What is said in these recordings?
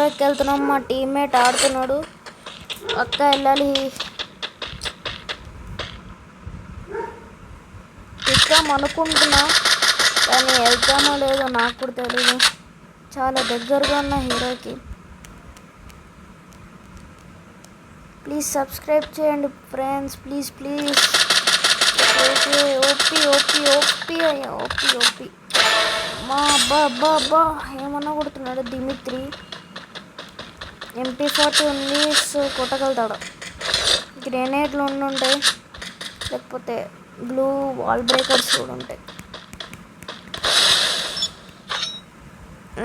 హీరోకి వెళ్తున్నాం. మా టీమ్మేట్ ఆడుతున్నాడు. అక్క వెళ్ళాలి. ఇద్దాం అనుకుంటున్నా, కానీ వెళ్తామో లేదో నాకు కూడా తెలీదు. చాలా దగ్గరగా ఉన్న హీరోకి. ప్లీజ్ సబ్స్క్రైబ్ చేయండి friends, please please. Okay OP OP OP అయ్యా, ఓపి ఓపి. మా అబ్బా ఏమన్నా కొడుతున్నాడు దిమిత్రి. MP40 ఉంది, సో కొట్టగలుగుతాడు. గ్రెనేడ్లు ఉండుంటాయి, లేకపోతే బ్లూ వాల్ బ్రేకర్స్ కూడా ఉంటాయి.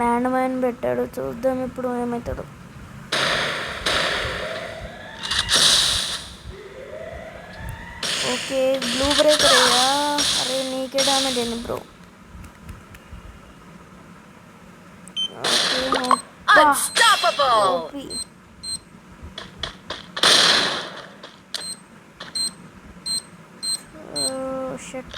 ల్యాండ్ మైన్ పెట్టాడు, చూద్దాం ఇప్పుడు ఏమవుతాడు. ఓకే బ్లూ బ్రేకర్ అయ్యా. అరే నీకే డ్యామేజ్ అయింది బ్రో. Okay shut.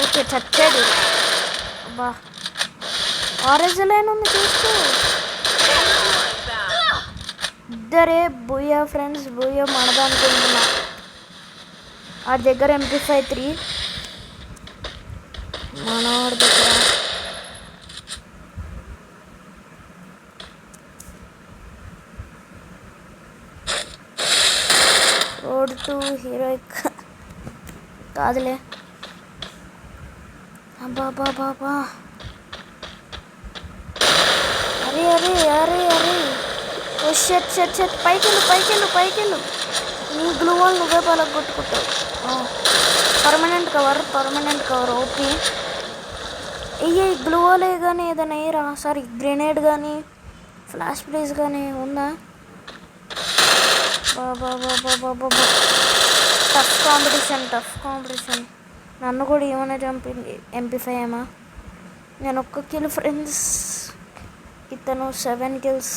ఓకే చచ్చాడు. అబ్బా ఆరెంజ్ లైన్ ఉంది చూస్తూ. ఇద్దరే బూయా ఫ్రెండ్స్, బూయా మనదా అనుకుంటున్నా. ఆ దగ్గర MP53 మనోడి దగ్గర. రోడ్ టు హీరోయిక్ కాదులే. అబ్బా అరే అరే అరే అరే. Oh shit shit shit. పైకెళ్ళు. నీ గ్లూ వాల్ నువ్వే పలక కొట్టుకుంటావు. పర్మనెంట్ కవర్ ఓపి. ఇయ్యే గ్లూ వాలే కానీ ఏదైనా వేయరా. సారీ గ్రెనేడ్ కానీ ఫ్లాష్ ప్లేస్ కానీ ఉందా. బాబా టఫ్ కాంపిటీషన్. నన్ను కూడా ఏమైనా చంపింది. MP5 ఏమా. నేను ఒక్క కిల్ ఫ్రెండ్స్, ఇతను 7 kills.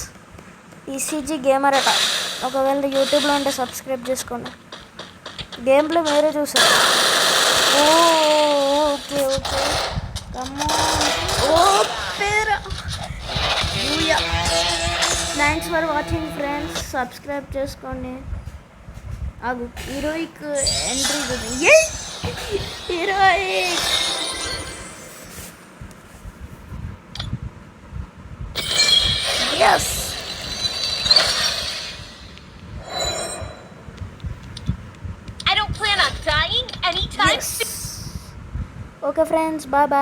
ECG గేమర్ అట. ఒకవేళ యూట్యూబ్లో ఉంటే సబ్స్క్రైబ్ చేసుకోండి. గేమ్ ప్లే మీరే చూసారు. Okay thanks for watching friends. Subscribe చేసుకోండి. ఆగు హీరోయిక్ ఎంట్రీ చూడండి. Heroic yes. I don't plan on dying anytime soon. Okay friends, bye bye.